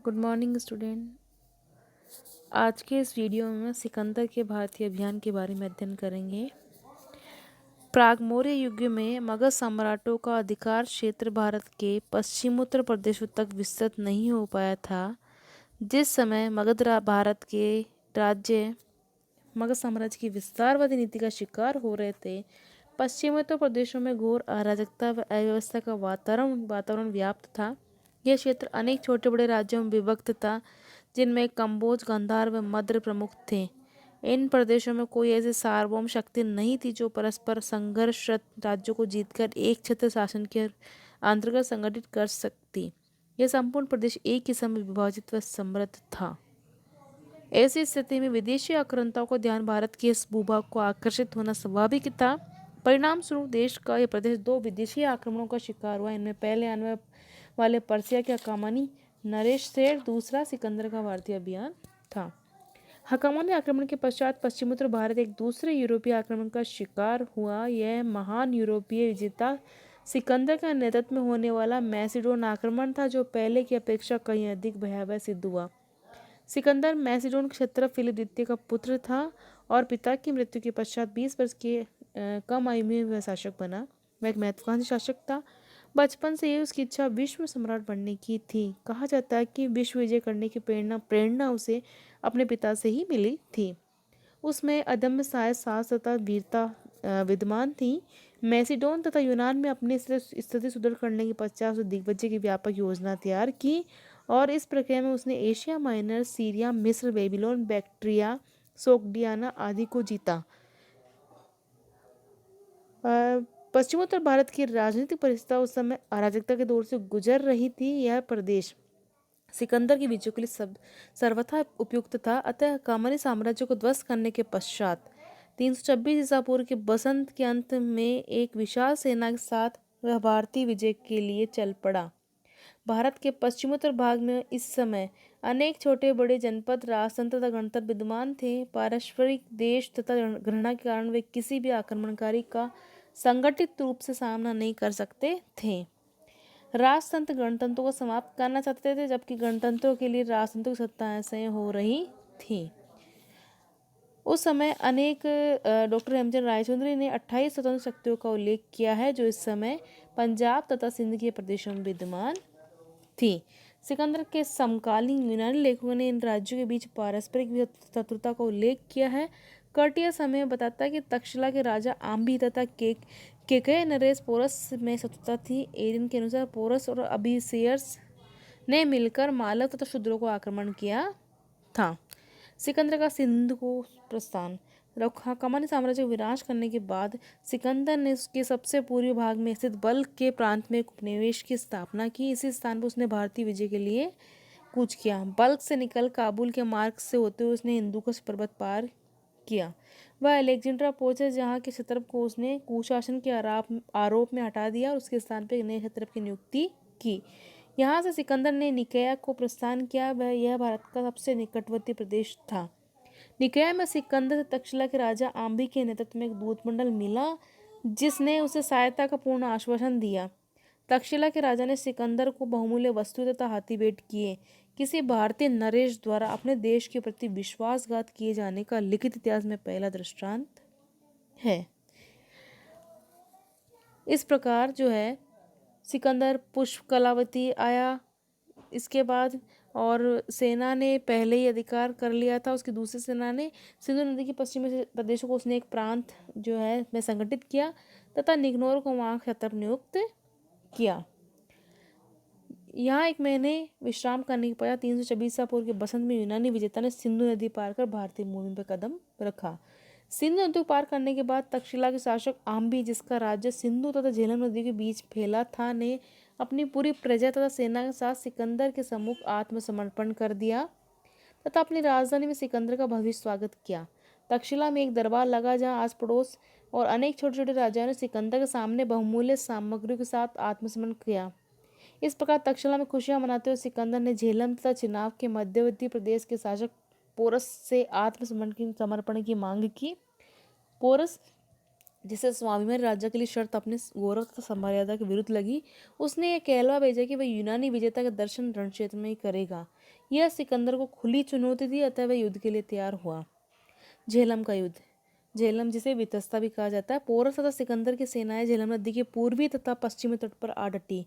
Good morning student. आज के इस वीडियो में सिकंदर के भारतीय अभियान के बारे में अध्ययन करेंगे। प्राग मौर्य युग में मगध सम्राटों का अधिकार क्षेत्र भारत के पश्चिमोत्तर प्रदेशों तक विस्तृत नहीं हो पाया था। जिस समय भारत के राज्य मगध साम्राज्य की विस्तारवादी नीति का शिकार हो रहे थे, पश्चिमोत्तर प्रदेशों में घोर अराजकता व अव्यवस्था का वातावरण व्याप्त था। यह क्षेत्र अनेक छोटे बड़े राज्यों में विभक्त था, जिनमें कंबोज, गांधार व मद्र प्रमुख थे। इन प्रदेशों में कोई ऐसी सार्वभौम शक्ति नहीं थी जो परस्पर संघर्षरत राज्यों को जीतकर एक छत्र शासन के अंतर्गत संगठित कर सकती। यह संपूर्ण प्रदेश एक ही समय विभाजित व समृद्ध था। ऐसी स्थिति में विदेशी आक्रांताओं का ध्यान भारत के इस भूभाग को आकर्षित होना स्वाभाविक था। परिणाम स्वरूप देश का यह प्रदेश दो विदेशी आक्रमणों का शिकार हुआ। इनमें पहले आने वाले पर्सिया के हकामानी नरेश सेठ, दूसरा सिकंदर का भारतीय अभियान था। हकामानी आक्रमण के पश्चात पश्चिमोत्तर भारत एक दूसरे यूरोपीय आक्रमण का शिकार हुआ। यह महान यूरोपीय विजेता सिकंदर का नेतृत्व में होने वाला मैसिडोन आक्रमण था, जो पहले की अपेक्षा कहीं अधिक भयावह सिद्ध हुआ। सिकंदर मैसिडोन क्षेत्र फिलिप द्वितीय का पुत्र था और पिता की मृत्यु के पश्चात 20 वर्ष के कम आयु में वह शासक बना। वह एक महत्वाकांक्षी शासक था। बचपन से ही उसकी इच्छा विश्व सम्राट बनने की थी। कहा जाता है कि विश्व विजय करने की प्रेरणा उसे अपने पिता से ही मिली थी। उसमें अदम्य साहस तथा वीरता विद्यमान थी। मैसिडोन तथा यूनान में अपनी स्थिति सुदृढ़ करने के पश्चात उसे दिग्विजय की व्यापक योजना तैयार की और इस प्रक्रिया में उसने एशिया माइनर, सीरिया, मिस्र, बेबीलोन, बैक्ट्रिया, सोग्डियाना आदि को जीता। पश्चिमोत्तर भारत की राजनीतिक परिस्थिति उस समय अराजकता के दौर से गुजर रही थी। यह प्रदेश सिकंदर के विजय के लिए सर्वथा उपयुक्त था। अतः हकामानी साम्राज्य को ध्वस्त करने के पश्चात 326 ईसा पूर्व के बसंत के अंत में एक विशाल सेना के साथ वह भारतीय विजय के लिए चल पड़ा। भारत के पश्चिमोत्तर भाग में इस समय अनेक छोटे बड़े जनपद, राजतंत्र तथा गणतंत्र विद्यमान थे। पारस्परिक देश तथा घृणा के कारण वे किसी भी आक्रमणकारी का संगठित रूप से सामना नहीं कर सकते थे। राजतंत्र गणतंत्रों को समाप्त करना चाहते थे, जबकि गणतंत्रों के लिए राजतंत्रों की सत्ताएं असह्य हो रही थी। उस समय अनेक डॉक्टर हेमचंद रायचौधरी ने 28 स्वतंत्र शक्तियों का उल्लेख किया है, जो इस समय पंजाब तथा सिंध के प्रदेशों में विद्यमान थी। सिकंदर के समकालीन यूनानी लेखकों ने इन राज्यों के बीच पारस्परिक शत्रुता का उल्लेख किया है। कर्टिया समय बताता है कि तक्षशिला के राजा आम्बी तथा केकय नरेश पोरस में शत्रुता थी। एरिन के अनुसार पोरस और अबिसियर्स ने मिलकर मालव तथा शूद्रों को आक्रमण किया था। सिकंदर का सिंधु को प्रस्थान। हकामानी साम्राज्य को विनाश करने के बाद सिकंदर ने उसके सबसे पूर्वी भाग में स्थित बल्ख के प्रांत में एक उपनिवेश की स्थापना की। इसी स्थान पर उसने भारतीय विजय के लिए कूच किया। बल्ख से निकल काबुल के मार्ग से होते हुए उसने हिंदुकुश पर्वत पार किया। वह अलेक्जेंड्रा पहुंचा, जहाँ के क्षत्रप को उसने कुशासन के आरोप में हटा दिया और उसके स्थान पर एक नए क्षत्रप की नियुक्ति की। यहाँ से सिकंदर ने निकाया को प्रस्थान किया। वह यह भारत का सबसे निकटवर्ती प्रदेश था। निकाया में सिकंदर से तक्षशिला के राजा आम्बी के नेतृत्व में एक दूतमंडल मिला, जिसने उसे सहायता का पूर्ण आश्वासन दिया। तक्षशिला के राजा ने सिकंदर को बहुमूल्य वस्तु तथा हाथी भेंट किए। किसी भारतीय नरेश द्वारा अपने देश के प्रति विश्वासघात किए जाने का लिखित इतिहास में पहला दृष्टांत है। इस प्रकार जो है सिकंदर पुष्पकलावती आया इसके बाद, और सेना ने पहले ही अधिकार कर लिया था। उसकी दूसरी सेना ने सिंधु नदी के पश्चिमी प्रदेशों को उसने एक प्रांत जो है में संगठित किया तथा निगनौर को वहाँ क्षत्रप नियुक्त किया। यहाँ एक महीने विश्राम करने के पश्चात 326 ईसा पूर्व के बसंत में यूनानी विजेता ने सिंधु नदी पार कर भारतीय भूमि पर कदम रखा। सिंधु नदी को पार करने के बाद तक्षशिला के शासक आम्बी, जिसका राज्य सिंधु तथा झेलम नदी के बीच फैला था, ने अपनी पूरी प्रजा तथा सेना के साथ सिकंदर के सम्मुख आत्मसमर्पण कर दिया तथा अपनी राजधानी में सिकंदर का भव्य स्वागत किया। तक्षशिला में एक दरबार लगा, जहाँ आस पड़ोस और अनेक छोटे छोटे राजाओं ने सिकंदर के सामने बहुमूल्य सामग्रियों के साथ आत्मसमर्पण किया। इस प्रकार तक्षशिला में खुशियां मनाते हुए सिकंदर ने झेलम तथा चिनाब के मध्यवर्ती प्रदेश के शासक पोरस से आत्मसमर्पण की मांग की। पोरस जिसे स्वाभिमान राज्य के लिए शर्त अपने गौरव तथा समर्यादा के विरुद्ध लगी, उसने यह कहलवा भेजा कि वह यूनानी विजेता का दर्शन रण क्षेत्र में ही करेगा। यह सिकंदर को खुली चुनौती थी, अतः वह युद्ध के लिए तैयार हुआ। झेलम का युद्ध, झेलम जिसे वितस्ता भी कहा जाता है। पोरस तथा सिकंदर की सेनाएं झेलम नदी के पूर्वी तथा पश्चिमी तट पर आ डटी।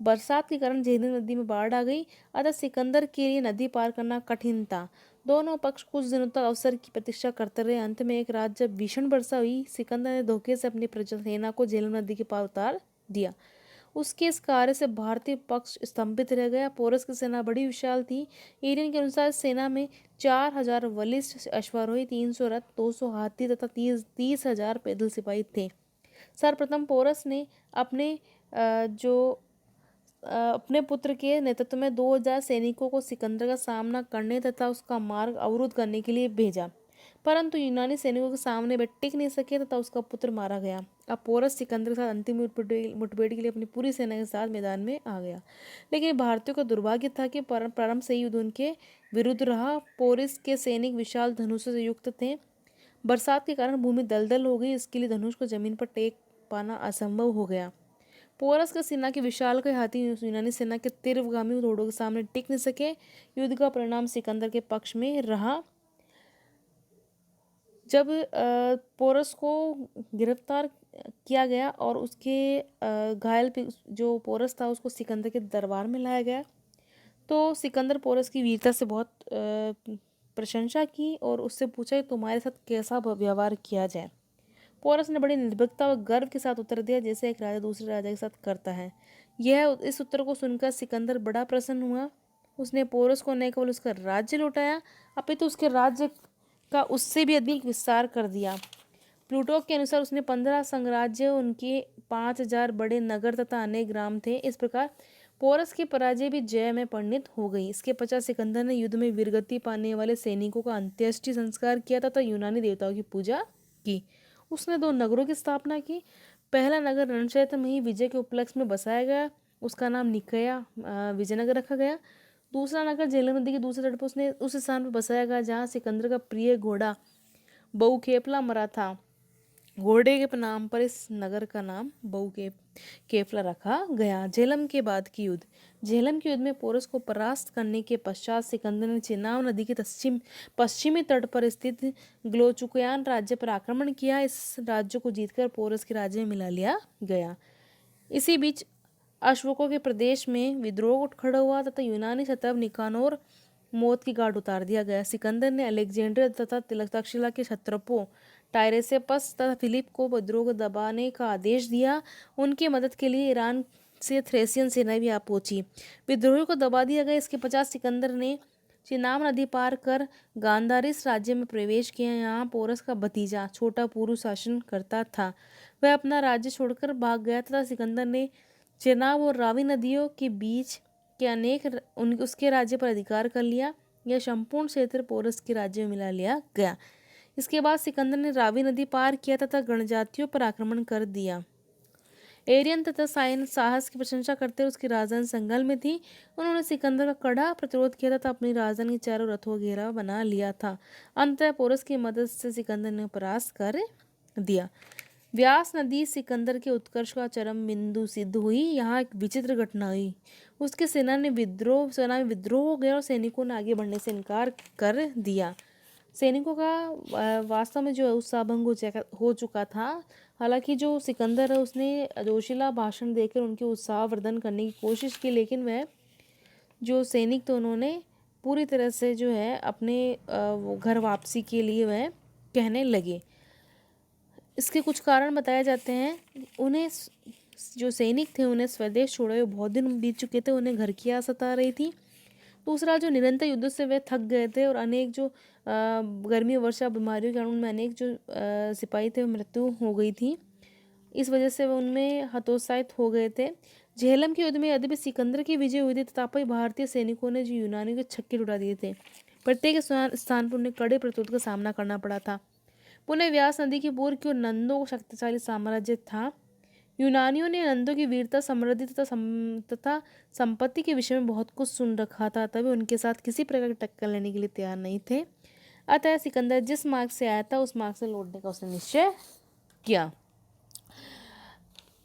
बरसात के कारण झेलम नदी में बाढ़ आ गई, अतः सिकंदर के लिए नदी पार करना कठिन था। दोनों पक्ष कुछ दिनों तक अवसर की प्रतीक्षा करते रहे। अंत में एक रात जब भीषण वर्षा हुई, सिकंदर ने धोखे से अपनी सेना को झेलम नदी के पार उतार दिया। उसके इस कार्य से भारतीय पक्ष स्तंभित रह गया। पोरस की सेना बड़ी विशाल थी। एरियन के अनुसार सेना में 4000 बलिष्ठ अश्वारोही, 300 रथ, 200 हाथी तथा 30,000 पैदल सिपाही थे। सर्वप्रथम पोरस ने अपने पुत्र के नेतृत्व में 2000 सैनिकों को सिकंदर का सामना करने तथा उसका मार्ग अवरुद्ध करने के लिए भेजा, परंतु यूनानी सैनिकों के सामने वे टिक नहीं सके तथा उसका पुत्र मारा गया। अब पोरस सिकंदर के साथ अंतिम मुठभेड़ के लिए अपनी पूरी सेना के साथ मैदान में आ गया, लेकिन भारतीयों का दुर्भाग्य था कि प्रारंभ से ही युद्ध उनके विरुद्ध रहा। पोरस के सैनिक विशाल धनुषों से युक्त थे। बरसात के कारण भूमि दलदल हो गई, इसके लिए धनुष को जमीन पर टेक पाना असंभव हो गया। पोरस का सेना के विशालकाय हाथी यूनानी सेना के तीव्रगामी घोड़ों के सामने टिक नहीं सके। युद्ध का परिणाम सिकंदर के पक्ष में रहा। जब पोरस को गिरफ्तार किया गया और उसके घायल जो पोरस था उसको सिकंदर के दरबार में लाया गया, तो सिकंदर पोरस की वीरता से बहुत प्रशंसा की और उससे पूछा कि तुम्हारे साथ कैसा व्यवहार किया जाए। पोरस ने बड़ी निर्भीकता और गर्व के साथ उत्तर दिया, जैसे एक राजा दूसरे राजा के साथ करता है। इस उत्तर को सुनकर सिकंदर बड़ा प्रसन्न हुआ। उसने पोरस को न केवल उसका राज्य लौटाया, अपितु उसके राज्य का उससे भी अधिक विस्तार कर दिया। प्लूटोक के अनुसार उसने 15 संघराज्य, उनके 5000 बड़े नगर तथा अनेक ग्राम थे। इस प्रकार पोरस की पराजय भी जय में परिणित हो गई। इसके पश्चात सिकंदर ने युद्ध में वीरगति पाने वाले सैनिकों का अंत्येष्टि संस्कार किया तथा यूनानी देवताओं की पूजा की। उसने 2 नगरों की स्थापना की। पहला नगर रण क्षेत्र में ही विजय के उपलक्ष्य में बसाया गया, उसका नाम निकया विजयनगर रखा गया। दूसरा नगर झेलम नदी के दूसरे तट पर उसने उस स्थान पर बसाया गया जहाँ सिकंदर का प्रिय घोड़ा बहुकेफला मरा था। घोड़े के नाम पर इस नगर का नाम बहुकेफला रखा गया। झेलम के बाद की युद्ध, झेलम के युद्ध में पोरस को परास्त करने के पश्चात सिकंदर ने चेनाब नदी के पश्चिमी तट पर स्थित ग्लोचुकयान राज्य पर आक्रमण किया। इस राज्य को जीतकर पोरस के राज्य में मिला लिया गया। इसी बीच अशोकों के प्रदेश में विद्रोह खड़ा हुआ तथा यूनानी शत्रु निकानोर मौत की घाट उतार दिया गया। सिकंदर ने अलेक्जेंडर तथा तक्षशिला के क्षत्रपों टायरेसेपस तथा फिलिप को विद्रोह को दबाने का आदेश दिया। उनकी मदद के लिए ईरान से थ्रेसियन सेना भी आ पहुंची। विद्रोहियों को दबा दिया गया। इसके पश्चात सिकंदर ने चिनाब नदी पार कर गांधारिस राज्य में प्रवेश किया। यहाँ पोरस का भतीजा छोटा पुरु शासन करता था। वह अपना राज्य छोड़कर भाग गया तथा सिकंदर ने चेनाब और रावी नदियों के बीच के उसके राज्य पर अधिकार कर लिया। यह संपूर्ण क्षेत्र पोरस के राज्य में मिला लिया गया। इसके बाद सिकंदर ने रावी नदी पार किया तथा गणजातियों पर आक्रमण कर दिया। एरियन तथा साहस की प्रशंसा करते हुए उसकी राजधानी संगल में थी। उन्होंने सिकंदर का कड़ा प्रतिरोध किया तथा अपनी राजधानी के चारों रथों घेरा बना लिया था। अंततः पोरस की मदद से सिकंदर ने परास्त कर दिया। व्यास नदी सिकंदर के उत्कर्ष का चरम बिंदु सिद्ध हुई। यहाँ एक विचित्र घटना हुई। उसकी सेना में विद्रोह हो गया और सैनिकों ने आगे बढ़ने से इनकार कर दिया। सैनिकों का वास्तव में जो उत्साह भंग हो चुका था। हालांकि जो सिकंदर है उसने जोशीला भाषण देकर उनके उत्साह वर्धन करने की कोशिश की, लेकिन वह जो सैनिक थे उन्होंने पूरी तरह से जो है अपने घर वापसी के लिए वह कहने लगे। इसके कुछ कारण बताए जाते हैं। उन्हें जो सैनिक थे उन्हें स्वदेश छोड़े हुए बहुत दिन बीत चुके थे, उन्हें घर की आस सता रही थी। दूसरा, जो निरंतर युद्ध से वे थक गए थे और अनेक जो गर्मी वर्षा बीमारियों के कारण उनमें अनेक जो सिपाही थे मृत्यु हो गई थी। इस वजह से वे उनमें हतोत्साहित हो गए थे। झेलम के युद्ध में यद्यपि सिकंदर की विजय हुई थी तथापि भारतीय सैनिकों ने जो यूनानियों के छक्के उड़ा दिए थे। प्रत्येक स्थान पर उन्हें कड़े प्रतिरोध का सामना करना पड़ा था। पुनः व्यास नदी की पूर्व की ओर नंदों का शक्तिशाली साम्राज्य था। यूनानियों ने नंदों की वीरता, समृद्धि तथा संपत्ति के विषय में बहुत कुछ सुन रखा था, तभी उनके साथ किसी प्रकार की टक्कर लेने के लिए तैयार नहीं थे। अतः सिकंदर जिस मार्ग से आया था उस मार्ग से लौटने का उसने निश्चय किया।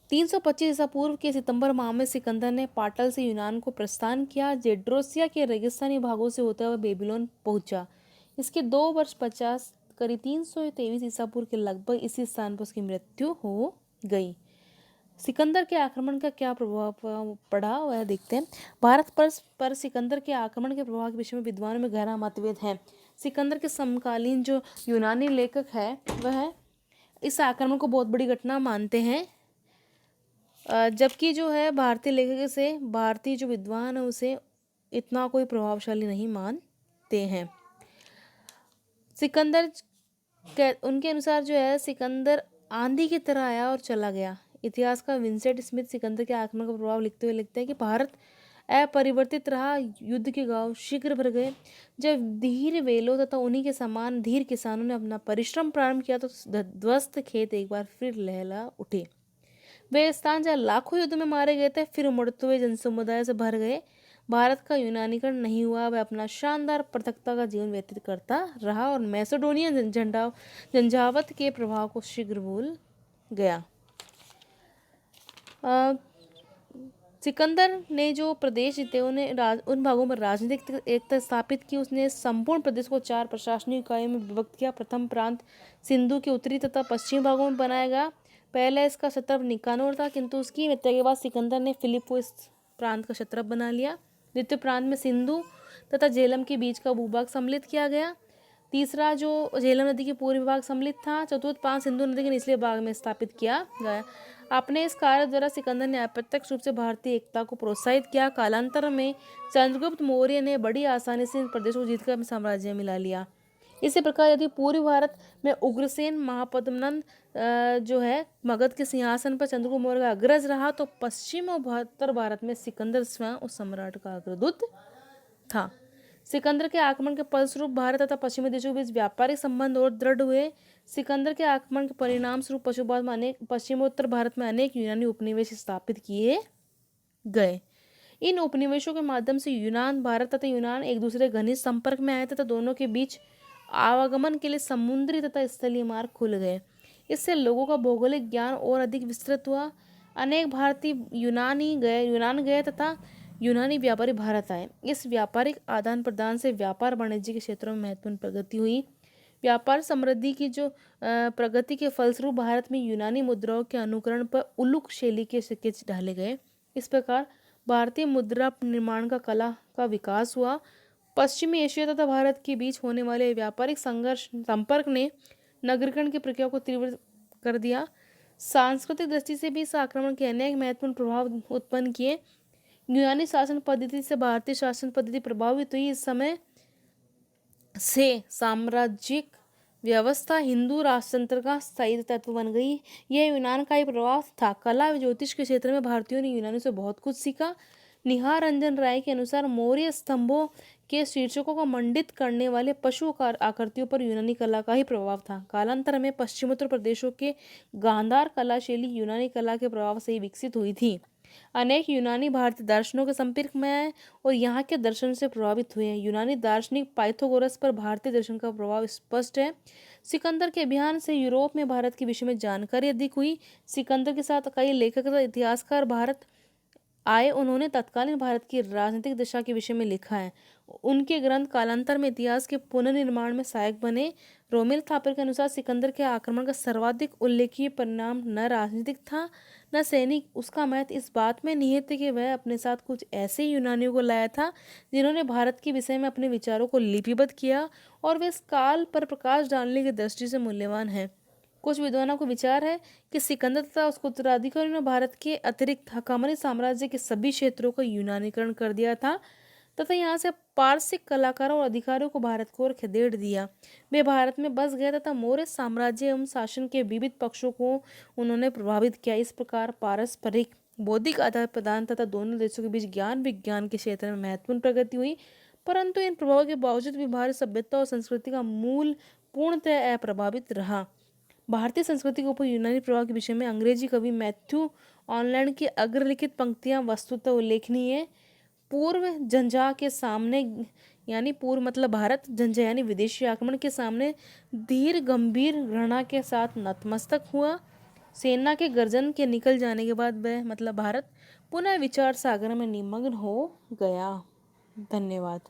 325 ईसा पूर्व के सितंबर माह में सिकंदर ने पाटल से यूनान को प्रस्थान किया। जेड्रोसिया के रेगिस्तानी भागों से होते हुए बेबीलोन पहुंचा। इसके 2 वर्ष 50 करीब 323 ईसा पूर्व के लगभग इसी स्थान पर उसकी मृत्यु हो गई। सिकंदर के आक्रमण का क्या प्रभाव पड़ा वह देखते हैं। भारत पर सिकंदर के आक्रमण के प्रभाव के विषय में विद्वानों में गहरा मतभेद है। सिकंदर के समकालीन जो यूनानी लेखक है वह इस आक्रमण को बहुत बड़ी घटना मानते हैं, जबकि जो है भारतीय लेखक से भारतीय जो विद्वान है उसे इतना कोई प्रभावशाली नहीं मानते हैं। सिकंदर उनके अनुसार जो है सिकंदर आंधी की तरह आया और चला गया। इतिहासकार विंसेंट स्मिथ सिकंदर के आक्रमण का प्रभाव लिखते हुए लिखते हैं कि भारत अपरिवर्तित रहा, युद्ध के गांव शीघ्र भर गए। जब धीर वेलों तथा उन्हीं के समान धीर किसानों ने अपना परिश्रम प्रारंभ किया तो ध्वस्त खेत एक बार फिर लहला उठे। वे स्थान जहाँ लाखों युद्ध में मारे गए थे फिर उमड़ते हुए जनसमुदाय से भर गए। भारत का यूनानीकरण नहीं हुआ, वह अपना शानदार पृथकता का जीवन व्यतीत करता रहा और मैसेडोनियन झंझावत के प्रभाव को शीघ्र भूल गया। सिकंदर ने जो प्रदेश जीते उन भागों में राजनीतिक एकता स्थापित की। उसने संपूर्ण प्रदेश को 4 प्रशासनिक इकाइयों में विभक्त किया। प्रथम प्रांत सिंधु के उत्तरी तथा पश्चिमी भागों में बनाया गया। पहले इसका क्षत्रप निकानोर था, किंतु उसकी मृत्यु के बाद सिकंदर ने फिलिप को इस प्रांत का क्षत्रप बना लिया। द्वितीय प्रांत में सिंधु तथा झेलम के बीच का भूभाग सम्मिलित किया गया। तीसरा जो झेलम नदी के पूर्वी भाग सम्मिलित था। चतुर्थ प्रांत सिंधु नदी के निचले भाग में स्थापित किया गया। अपने इस कार्य द्वारा सिकंदर ने अप्रत्यक्ष रूप से भारतीय एकता को प्रोत्साहित किया। कालांतर में चंद्रगुप्त मौर्य ने बड़ी आसानी से इन प्रदेशों को जीतकर अपने साम्राज्य में मिला लिया। इसी प्रकार यदि पूर्वी भारत में उग्रसेन महापद्मनंद जो है मगध के सिंहासन पर चंद्रगुप्त मौर्य का अग्रज रहा, तो पश्चिम और उत्तर भारत में सिकंदर स्वयं उस सम्राट का अग्रदूत था। सिकंदर के आक्रमण के फलस्वरूप भारत तथा पश्चिमी देशों के बीच व्यापारिक संबंध और दृढ़ हुए। सिकंदर के आक्रमण के परिणाम स्वरूप पश्चिम और उत्तर भारत में अनेक यूनानी उपनिवेश स्थापित किए गए। इन उपनिवेशों के माध्यम से यूनान, भारत तथा यूनान एक दूसरे घनिष्ठ संपर्क में आए तथा दोनों के बीच आवागमन के लिए समुद्री तथा स्थलीय मार्ग खुल गए। इससे लोगों का भौगोलिक ज्ञान और अधिक विस्तृत हुआ। अनेक भारतीय यूनान गए तथा यूनानी व्यापारी भारत आए। इस व्यापारिक आदान प्रदान से व्यापार वाणिज्य के क्षेत्रों में महत्वपूर्ण प्रगति हुई। व्यापार समृद्धि की जो प्रगति के फलस्वरूप भारत में यूनानी मुद्राओं के अनुकरण पर उलुक शैली के सिक्के ढाले गए। इस प्रकार भारतीय मुद्रा निर्माण का कला का विकास हुआ। पश्चिमी एशिया तथा भारत के बीच होने वाले व्यापारिक संपर्क ने नगरीकरण की प्रक्रिया को तीव्र कर दिया। सांस्कृतिक दृष्टि से भी इस आक्रमण के अनेक महत्वपूर्ण प्रभाव उत्पन्न किए। यूनानी शासन पद्धति से भारतीय शासन पद्धति प्रभावित हुई। इस समय से साम्राज्यिक व्यवस्था हिंदू राष्ट्रतंत्र का स्थायी तत्व बन गई। यह यूनान का ही प्रभाव था। कला व ज्योतिष के क्षेत्र में भारतीयों ने यूनानी से बहुत कुछ सीखा। निहार रंजन राय के अनुसार मौर्य स्तंभों के शीर्षकों को मंडित करने वाले पशु आकृतियों पर यूनानी कला का ही प्रभाव था। कालांतर में पश्चिमोत्तर प्रदेशों के गांधार कला शैली यूनानी कला के प्रभाव से ही विकसित हुई थी। अनेक यूनानी भारतीय दर्शनों के संपर्क में आए और यहाँ के दर्शन से प्रभावित हुए। यूनानी दार्शनिक पाइथागोरस पर भारतीय दर्शन का प्रभाव स्पष्ट है। सिकंदर के अभियान से यूरोप में भारत के विषय में जानकारी अधिक हुई। सिकंदर के साथ कई लेखक तथा इतिहासकार भारत आए। उन्होंने तत्कालीन भारत की राजनीतिक दशा के विषय में लिखा है। उनके ग्रंथ कालांतर में इतिहास के पुनर्निर्माण में सहायक बने। रोमेल थापर के अनुसार सिकंदर के आक्रमण का सर्वाधिक उल्लेखनीय परिणाम न राजनीतिक था न सैनिक। उसका महत्व इस बात में निहित है कि वह अपने साथ कुछ ऐसे यूनानियों को लाया था जिन्होंने भारत के विषय में अपने विचारों को लिपिबद्ध किया और वे इस काल पर प्रकाश डालने की दृष्टि से मूल्यवान है। कुछ विद्वानों को विचार है कि सिकंदर तथा उसके उत्तराधिकारियों ने भारत के अतिरिक्त हकामनी साम्राज्य के सभी क्षेत्रों का यूनानीकरण कर दिया था तथा यहाँ से पारसिक कलाकारों और अधिकारियों को भारत को ओर खदेड़ दिया। वे भारत में बस गए तथा मौर्य साम्राज्य एवं शासन के विविध पक्षों को उन्होंने प्रभावित किया। इस प्रकार पारस्परिक बौद्धिक आदान प्रदान तथा दोनों देशों के बीच ज्ञान विज्ञान के क्षेत्र में महत्वपूर्ण प्रगति हुई। परंतु इन प्रभावों के बावजूद भी भारतीय सभ्यता और संस्कृति का मूल पूर्णतः अप्रभावित रहा। भारतीय संस्कृति के ऊपर यूनानी प्रभाव के विषय में अंग्रेजी कवि मैथ्यू ऑनलैंड की अग्रलिखित पंक्तियां वस्तुतः उल्लेखनीय है। पूर्व झंझा के सामने यानी पूर्व मतलब भारत, झंझा यानी विदेशी आक्रमण के सामने धीर गंभीर घृणा के साथ नतमस्तक हुआ। सेना के गर्जन के निकल जाने के बाद वह मतलब भारत पुनः विचार सागर में निमग्न हो गया। धन्यवाद।